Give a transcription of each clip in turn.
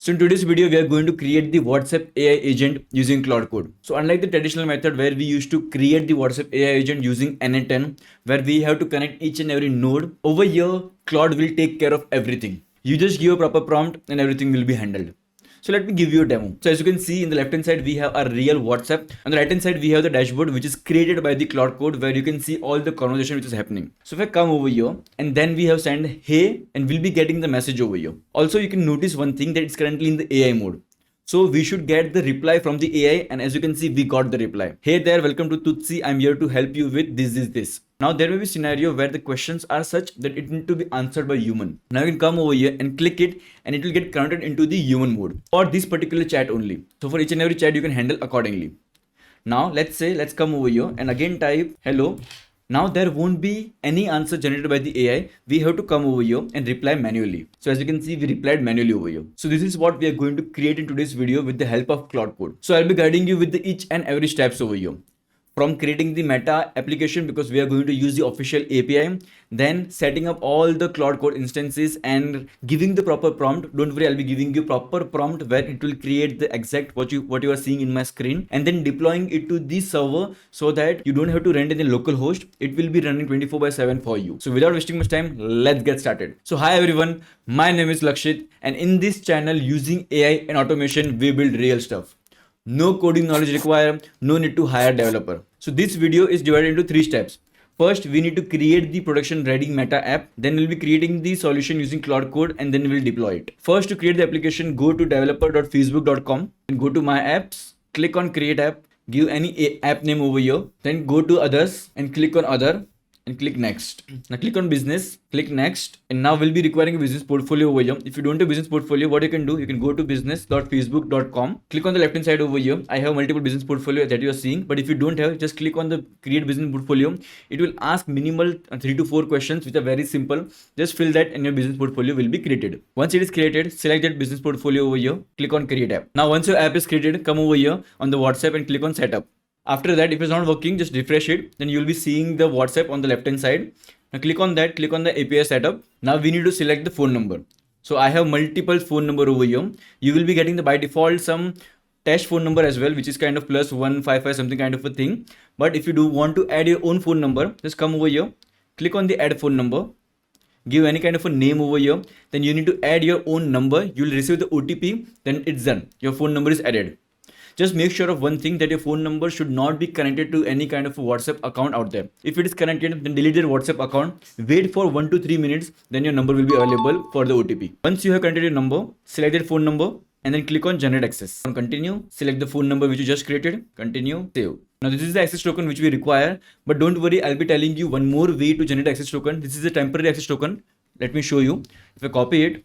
So in today's video, we are going to create the WhatsApp AI agent using Claude Code. So unlike the traditional method where we used to create the WhatsApp AI agent using NA10, where we have to connect each and every node, over here, Claude will take care of everything. You just give a proper prompt and everything will be handled. So let me give you a demo. So as you can see in the left hand side, we have a real WhatsApp. On the right hand side, we have the dashboard, which is created by the Claude Code, where you can see all the conversation which is happening. So if I come over here and then we have sent hey, and we'll be getting the message over here. Also, you can notice one thing, that it's currently in the AI mode. So we should get the reply from the AI, and as you can see, we got the reply. Hey there, welcome to Tutsi. I'm here to help you with this. Now there may be a scenario where the questions are such that it need to be answered by human. Now you can come over here and click it, and it will get converted into the human mode for this particular chat only. So for each and every chat you can handle accordingly. Now let's come over here and again type hello. Now there won't be any answer generated by the AI. We have to come over here and reply manually. So as you can see, we replied manually over here. So this is what we are going to create in today's video with the help of Claude Code. So I'll be guiding you with the each and every steps over here. From creating the meta application, because we are going to use the official API, then setting up all the Claude Code instances and giving the proper prompt. Don't worry, I'll be giving you proper prompt where it will create the exact what you are seeing in my screen, and then deploying it to the server so that you don't have to rent in a local host. It will be running 24/7 for you. So without wasting much time, let's get started. So hi everyone, my name is Lakshit, and in this channel, using AI and automation, we build real stuff. No coding knowledge required, no need to hire developer. So this video is divided into 3 steps. First, we need to create the production ready meta app. Then we'll be creating the solution using Claude Code, and then we'll deploy it. First, to create the application, go to developer.facebook.com and go to my apps, click on create app, give any app name over here, then go to others and click on other and click next. Now click on business, click next, and now we'll be requiring a business portfolio over here. If you don't have business portfolio, what you can do, you can go to business.facebook.com, click on the left hand side over here. I have multiple business portfolio that you are seeing, but if you don't have, just click on the create business portfolio. It will ask minimal 3 to 4 questions which are very simple. Just fill that and your business portfolio will be created. Once it is created, select that business portfolio over here, click on create app. Now once your app is created, come over here on the WhatsApp and click on setup. After that, if it's not working, just refresh it. Then you'll be seeing the WhatsApp on the left hand side. Now click on that, click on the API setup. Now we need to select the phone number. So I have multiple phone number over here. You will be getting the by default some test phone number as well, which is kind of +155 something kind of a thing. But if you do want to add your own phone number, just come over here, click on the add phone number, give any kind of a name over here. Then you need to add your own number. You will receive the OTP. Then it's done. Your phone number is added. Just make sure of one thing, that your phone number should not be connected to any kind of a WhatsApp account out there. If it is connected, then delete your WhatsApp account. Wait for 1 to 3 minutes, then your number will be available for the OTP. Once you have connected your number, select your phone number and then click on generate access. On continue, select the phone number which you just created, continue, save. Now this is the access token which we require, but don't worry, I'll be telling you one more way to generate access token. This is a temporary access token. Let me show you. If I copy it,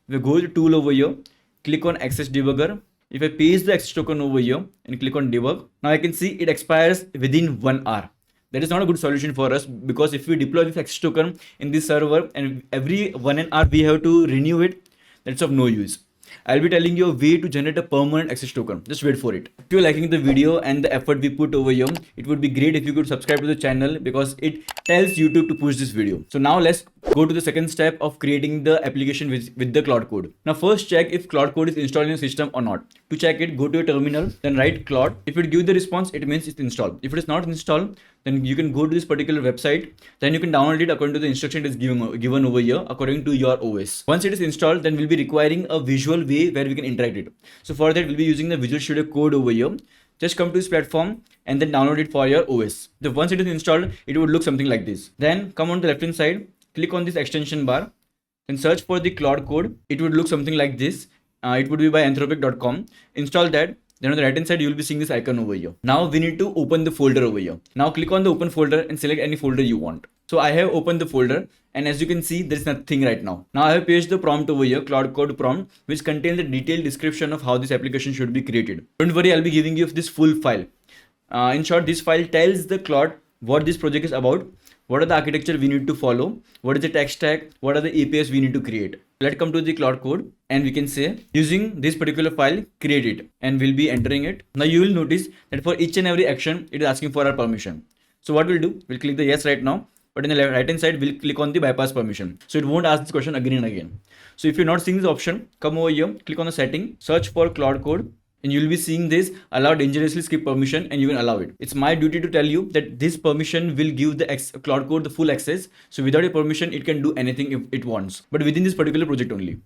we go to tool over here, click on access debugger. If I paste the access token over here and click on debug, now I can see it expires within 1 hour. That is not a good solution for us, because if we deploy this access token in this server and every 1 hour we have to renew it, that's of no use. I'll be telling you a way to generate a permanent access token. Just wait for it. If you're liking the video and the effort we put over here, it would be great if you could subscribe to the channel, because it tells YouTube to push this video. So now let's go to the second step of creating the application with the Claude Code. Now first check if Claude Code is installed in your system or not. To check it, go to your terminal, then write Claude. If it gives the response, it means it's installed. If it is not installed, then you can go to this particular website. Then you can download it according to the instruction it is given over here according to your OS. Once it is installed, then we'll be requiring a visual way where we can interact it. So for that, we'll be using the Visual Studio Code over here. Just come to this platform and then download it for your OS. So once it is installed, it would look something like this. Then come on the left hand side, click on this extension bar, and search for the Claude Code. It would look something like this. It would be by anthropic.com. Install that. Then on the right hand side, you will be seeing this icon over here. Now we need to open the folder over here. Now click on the open folder and select any folder you want. So I have opened the folder, and as you can see, there is nothing right now. Now I have pasted the prompt over here, Claude Code prompt, which contains the detailed description of how this application should be created. Don't worry, I'll be giving you this full file. In short, this file tells the Claude what this project is about, what are the architecture we need to follow, what is the tech stack, what are the APIs we need to create. Let's come to the Claude Code, and we can say using this particular file, create it, and we'll be entering it. Now you will notice that for each and every action, it is asking for our permission. So what we'll do, we'll click the yes right now, but in the right hand side, we'll click on the bypass permission. So it won't ask this question again and again. So if you're not seeing this option, come over here, click on the setting, search for Claude Code, and you'll be seeing this allow dangerously skip permission, and you can allow it. It's my duty to tell you that this permission will give the Claude Code the full access. So without a permission, it can do anything if it wants, but within this particular project only.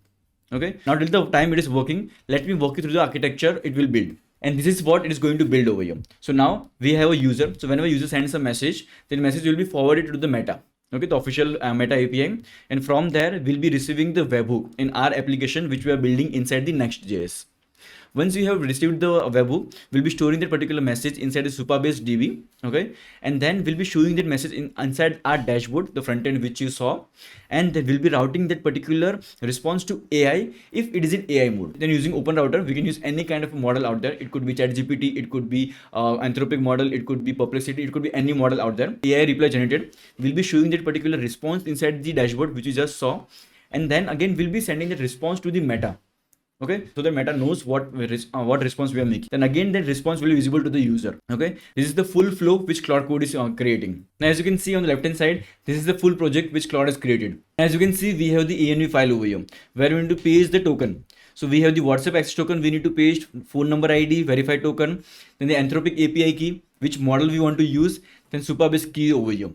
Okay, now till the time it is working, let me walk you through the architecture it will build. And this is what it is going to build over here. So now we have a user. So whenever user sends a message, then message will be forwarded to the Meta. Okay, the official Meta API. And from there, we'll be receiving the webhook in our application, which we are building inside the Next.js. Once you have received the webhook, we'll be storing that particular message inside the Supabase DB. Okay, and then we'll be showing that message inside our dashboard, the front end which you saw, and then we'll be routing that particular response to AI if it is in AI mode. Then using OpenRouter, we can use any kind of model out there. It could be ChatGPT, it could be Anthropic model, it could be Perplexity, it could be any model out there. AI reply generated. We'll be showing that particular response inside the dashboard which you just saw, and then again we'll be sending that response to the Meta. Okay, so the Meta knows what response we are making. Then again, that response will be visible to the user. Okay, this is the full flow which Claude Code is creating. Now, as you can see on the left hand side, this is the full project which Claude has created. As you can see, we have the env file over here where we need to paste the token. So we have the WhatsApp access token. We need to paste phone number ID, verified token, then the Anthropic API key, which model we want to use, then Supabase key over here.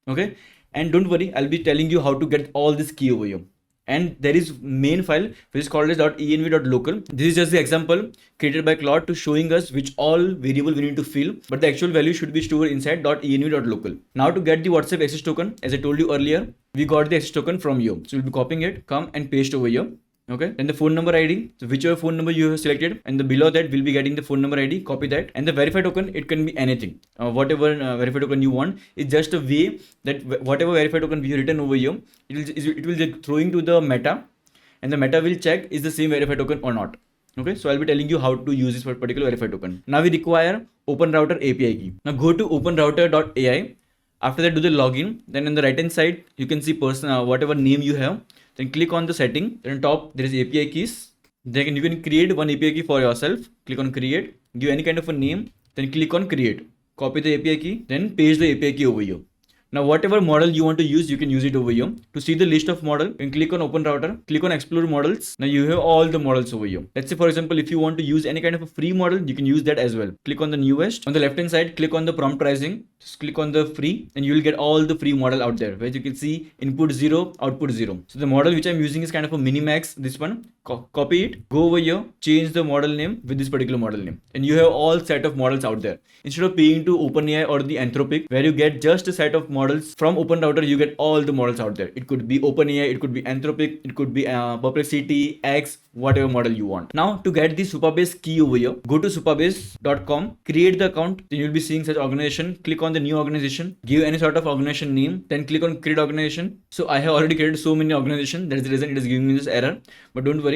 Okay, and don't worry, I'll be telling you how to get all this key over here. And there is main file which is called as .env.local. This is just the example created by Claude to showing us which all variable we need to fill, but the actual value should be stored inside .env.local. Now to get the WhatsApp access token, as I told you earlier, we got the access token from here. So we'll be copying it, come and paste over here. Okay, and the phone number ID, so whichever phone number you have selected, and the below that we'll be getting the phone number ID, copy that, and the verified token, it can be anything, whatever verified token you want. It's just a way that whatever verified token we have written over here, it will just throwing to the Meta, and the Meta will check is the same verified token or not. Okay, so I'll be telling you how to use this particular verified token. Now we require OpenRouter API key. Now go to OpenRouter.ai. After that, do the login. Then on the right hand side, you can see person whatever name you have. Then click on the setting. Then on top there is API keys. Then you can create one API key for yourself. Click on create. Give any kind of a name. Then click on create. Copy the API key. Then paste the API key over here. Now whatever model you want to use, you can use it over here. To see the list of model, you can click on OpenRouter, click on explore models. Now you have all the models over here. Let's say for example, if you want to use any kind of a free model, you can use that as well. Click on the newest. On the left hand side, click on the prompt pricing. Just click on the free and you will get all the free model out there, where you can see input 0, output 0. So the model which I'm using is kind of a minimax, this one. Copy it, go over here, change the model name with this particular model name, and you have all set of models out there. Instead of paying to OpenAI or the Anthropic, where you get just a set of models from OpenRouter, you get all the models out there. It could be OpenAI, it could be Anthropic, it could be Perplexity, X, whatever model you want. Now to get the Supabase key over here, go to supabase.com, create the account. Then you'll be seeing such organization. Click on the new organization, give any sort of organization name, then click on create organization. So I have already created so many organizations. That's the reason it is giving me this error, but don't worry.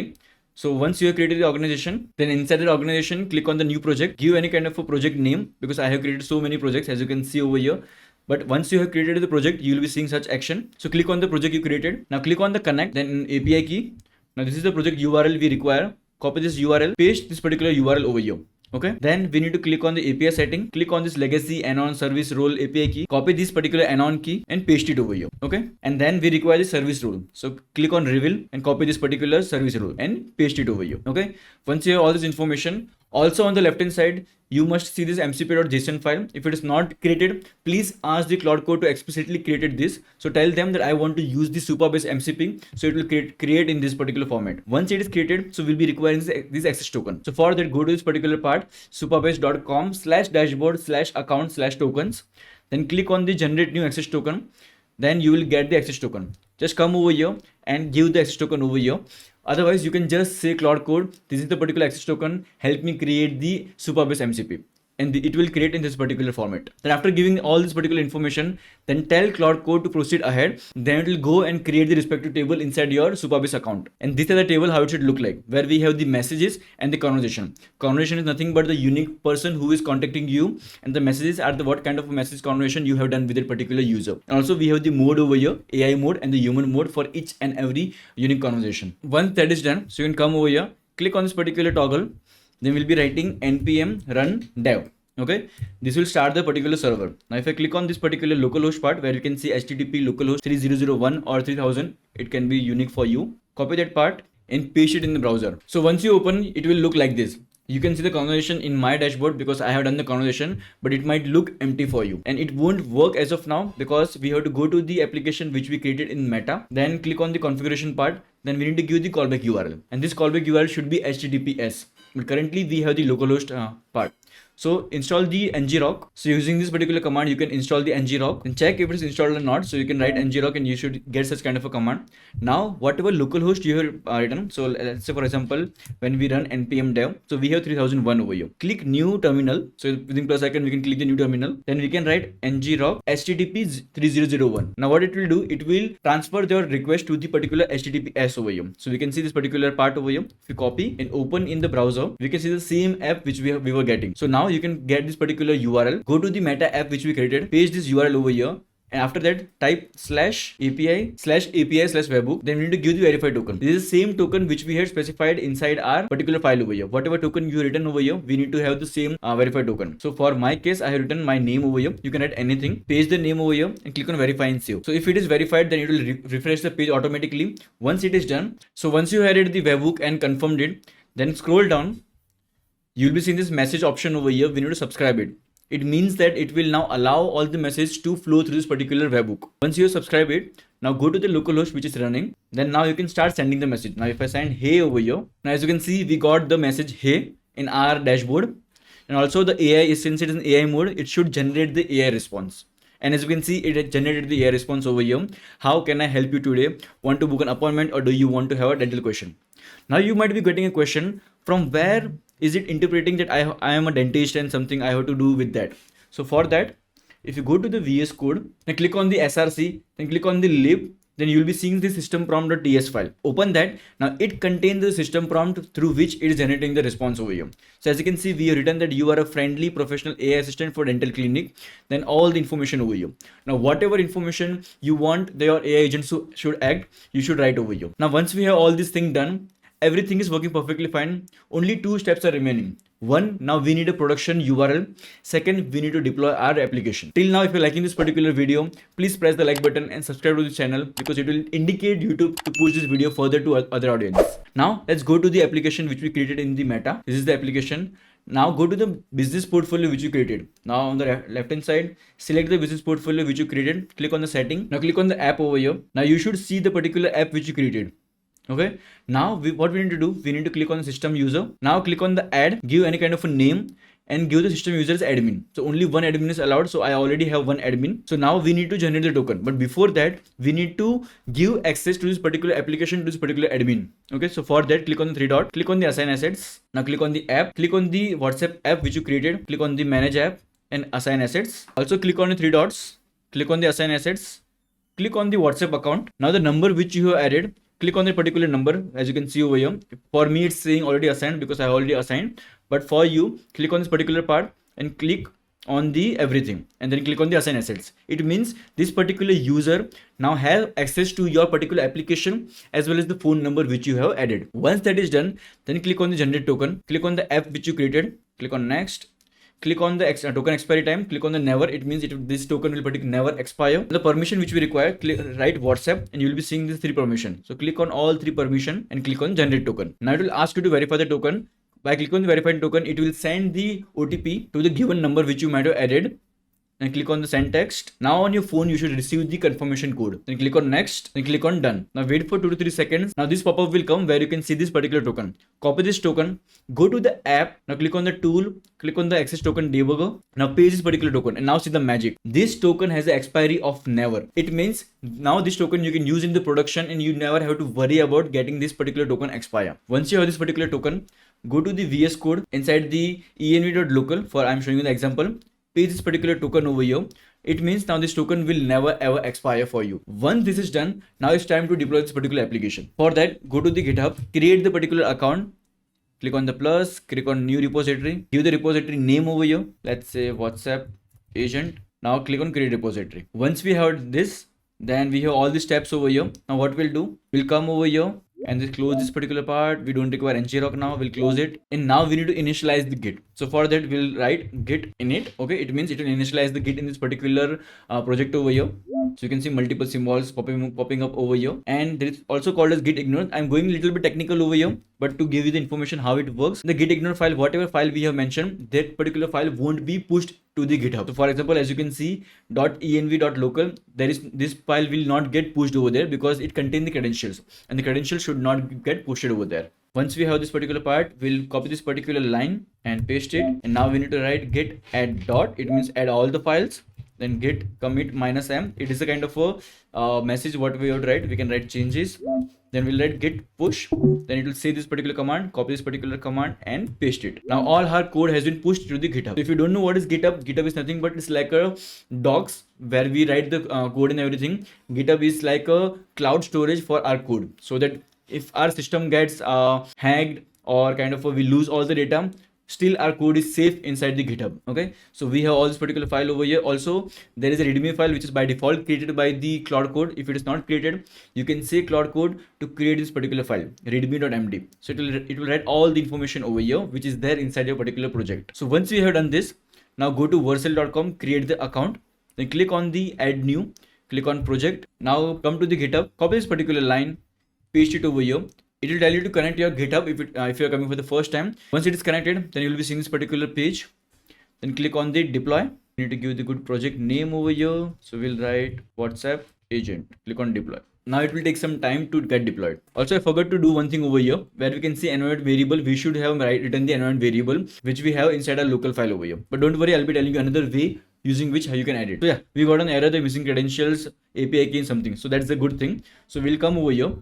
So once you have created the organization, then inside the organization, click on the new project, give any kind of a project name, because I have created so many projects as you can see over here. But once you have created the project, you will be seeing such action. So click on the project you created. Now click on the connect, then API key. Now this is the project URL we require. Copy this URL, paste this particular URL over here. Okay, then we need to click on the API setting, click on this legacy anon service role API key, copy this particular anon key and paste it over here. Okay, and then we require the service role. So click on reveal and copy this particular service role and paste it over here. Okay, once you have all this information, also on the left hand side, you must see this mcp.json file. If it is not created, please ask the Claude Code to explicitly create this. So tell them that I want to use the Supabase MCP, so it will create in this particular format. Once it is created, so we'll be requiring this access token. So for that, go to this particular part, supabase.com/dashboard/account/tokens. Then click on the generate new access token. Then you will get the access token. Just come over here and give the access token over here. Otherwise, you can just say Claude Code, this is the particular access token, help me create the Supabase MCP. And it will create in this particular format. Then after giving all this particular information, then tell Claude Code to proceed ahead. Then it will go and create the respective table inside your Supabase account. And this is the table how it should look like, where we have the messages and the conversation. Conversation is nothing but the unique person who is contacting you, and the messages are the what kind of a message conversation you have done with that particular user. And also we have the mode over here, AI mode and the human mode for each and every unique conversation. Once that is done, so you can come over here, click on this particular toggle. Then we'll be writing npm run dev. Okay, this will start the particular server. Now if I click on this particular localhost part where you can see HTTP localhost 3001 or 3000, it can be unique for you. Copy that part and paste it in the browser. So once you open, it will look like this. You can see the conversation in my dashboard because I have done the conversation, but it might look empty for you and it won't work as of now because we have to go to the application which we created in Meta, then click on the configuration part, then we need to give the callback URL, and this callback URL should be HTTPS, but currently we have the localhost part. So install the ngrok. So using this particular command, you can install the ngrok and check if it's installed or not. So you can write ngrok and you should get such kind of a command. Now, whatever localhost you have written. So let's say for example, when we run npm dev, so we have 3001 over here. Click new terminal. So within plus icon, we can click the new terminal. Then we can write ngrok http 3001. Now what it will do, it will transfer your request to the particular https over here. So we can see this particular part over here. If we copy and open in the browser, we can see the same app which we were getting. So now you can get this particular URL, go to the Meta app which we created, paste this URL over here, and after that type /API/webhook. Then we need to give the verified token. This is the same token which we had specified inside our particular file over here. Whatever token you written over here, we need to have the same verified token. So for my case, I have written my name over here. You can write anything, paste the name over here and click on verify and save. So if it is verified, then it will refresh the page automatically once it is done. So once you added the webhook and confirmed it, then scroll down. You'll be seeing this message option over here. We need to subscribe it. It means that it will now allow all the message to flow through this particular webhook. Once you subscribe it, now go to the localhost which is running. Then now you can start sending the message. Now if I send hey over here, now as you can see, we got the message hey in our dashboard. And also the AI, since it is in AI mode, it should generate the AI response. And as you can see, it generated the AI response over here. How can I help you today? Want to book an appointment or do you want to have a dental question? Now you might be getting a question, from where is it interpreting that I am a dentist and something I have to do with that? So for that, if you go to the VS Code, then click on the SRC, then click on the lib, then you will be seeing the system prompt.ts file. Open that. Now it contains the system prompt through which it is generating the response over here. So as you can see, we have written that you are a friendly professional AI assistant for dental clinic. Then all the information over here. Now whatever information you want your AI agent should act, you should write over here. Now once we have all this thing done, everything is working perfectly fine. Only two steps are remaining. One, now we need a production URL. Second, we need to deploy our application. Till now, if you're liking this particular video, please press the like button and subscribe to the channel because it will indicate YouTube to push this video further to other audience. Now let's go to the application which we created in the Meta. This is the application. Now go to the business portfolio which you created. Now on the left hand side, select the business portfolio which you created. Click on the setting. Now click on the app over here. Now you should see the particular app which you created. Okay, now what we need to do, we need to click on the system user. Now click on the add, give any kind of a name and give the system user as admin. So only one admin is allowed. So I already have one admin. So now we need to generate the token. But before that, we need to give access to this particular application to this particular admin. Okay, so for that, click on the three dot, click on the assign assets. Now click on the app, click on the WhatsApp app which you created, click on the manage app and assign assets. Also click on the three dots, click on the assign assets, click on the WhatsApp account. Now the number which you have added, click on the particular number. As you can see over here, for me it's saying already assigned because I already assigned, but for you, click on this particular part and click on the everything and then click on the assign assets. It means this particular user now have access to your particular application as well as the phone number which you have added. Once that is done, then click on the generate token, click on the app which you created, click on next. Click on the token expiry time, click on the never. It means this token will never expire. The permission which we require, write WhatsApp and you will be seeing these three permission. So click on all three permission and click on generate token. Now it will ask you to verify the token. By clicking on the verified token, it will send the OTP to the given number which you might have added. And click on the send text. Now on your phone, you should receive the confirmation code. Then click on next, then click on done. Now wait for 2 to 3 seconds. Now this pop-up will come where you can see this particular token. Copy this token, go to the app. Now click on the tool, click on the access token debugger. Now paste this particular token and now see the magic. This token has the expiry of never. It means now this token you can use in the production and you never have to worry about getting this particular token expire. Once you have this particular token, go to the VS Code inside the env.local. For I'm showing you the example. Paste this particular token over here. It means now this token will never ever expire for you. Once this is done, now it's time to deploy this particular application. For that, go to the GitHub, create the particular account, click on the plus, click on new repository, give the repository name over here. Let's say WhatsApp agent. Now click on create repository. Once we have this, then we have all the steps over here. Now what we'll do, we'll come over here and just close this particular part. We don't require ngrok now. We'll close it, and now we need to initialize the git. So for that we'll write git init. Okay, it means it will initialize the git in this particular project over here. So you can see multiple symbols popping up over here, and there is also called as git ignore. I'm going a little bit technical over here, but to give you the information how it works, the git ignore file, whatever file we have mentioned, that particular file won't be pushed to the GitHub. So for example, as you can see, .env.local, there is this file will not get pushed over there because it contains the credentials, and the credentials should not get pushed over there. Once we have this particular part, we'll copy this particular line and paste it. And now we need to write git add dot. It means add all the files. Then git commit -m. It is a kind of a message what we would write. We can write changes. Then we'll write git push. Then it will say this particular command, copy this particular command and paste it. Now all our code has been pushed to the GitHub. So if you don't know what is GitHub, GitHub is nothing but it's like a docs where we write the code and everything. GitHub is like a cloud storage for our code, so that if our system gets hacked or kind of we lose all the data, still our code is safe inside the GitHub. Okay, so we have all this particular file over here. Also there is a readme file which is by default created by the Claude Code. If it is not created, you can say Claude Code to create this particular file, readme.md. so it will write all the information over here which is there inside your particular project. So once we have done this, now go to vercel.com, create the account, then click on the add new, click on project. Now come to the GitHub, copy this particular line, paste it over here. It will tell you to connect your GitHub if you are coming for the first time. Once it is connected, then you will be seeing this particular page. Then click on the deploy. You need to give the good project name over here. So we'll write WhatsApp agent. Click on deploy. Now it will take some time to get deployed. Also, I forgot to do one thing over here where we can see environment variable. We should have written the environment variable which we have inside our local file over here. But don't worry, I'll be telling you another way using which how you can add it. So yeah, we got an error, the missing credentials, API key and something. So that's a good thing. So we'll come over here.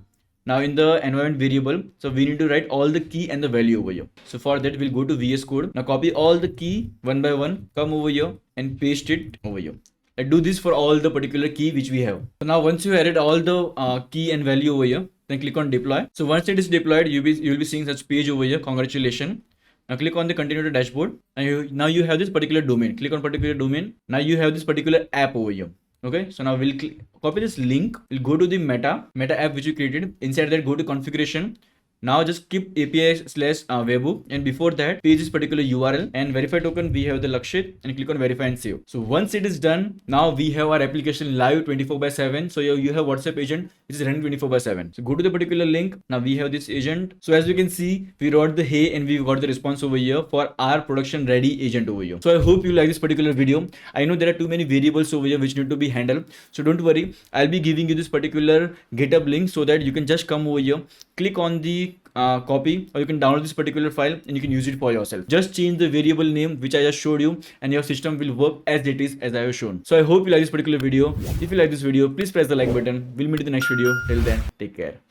Now in the environment variable, so we need to write all the key and the value over here. So for that we'll go to VS Code. Now copy all the key one by one, come over here and paste it over here. I do this for all the particular key which we have. So now once you added all the key and value over here, then click on deploy. So once it is deployed, you'll be seeing such page over here. Congratulations. Now click on the continue to dashboard. Now you have this particular domain. Click on particular domain. Now you have this particular app over here. Okay, so now we'll copy this link. We'll go to the meta app which you created. Inside that, go to configuration. Now just keep API/webhook, and before that paste this particular URL and verify token. We have the Lakshit, and click on verify and save. So once it is done, now we have our application live 24/7. So you have WhatsApp agent which is running 24/7. So go to the particular link. Now we have this agent. So as you can see, we wrote the hey and we got the response over here for our production ready agent over here. So I hope you like this particular video. I know there are too many variables over here which need to be handled. So don't worry, I'll be giving you this particular GitHub link so that you can just come over here, click on the copy, or you can download this particular file and you can use it for yourself. Just change the variable name which I just showed you and your system will work as it is as I have shown. So I hope you like this particular video. If you like this video, please press the like button. We'll meet in the next video. Till then, take care.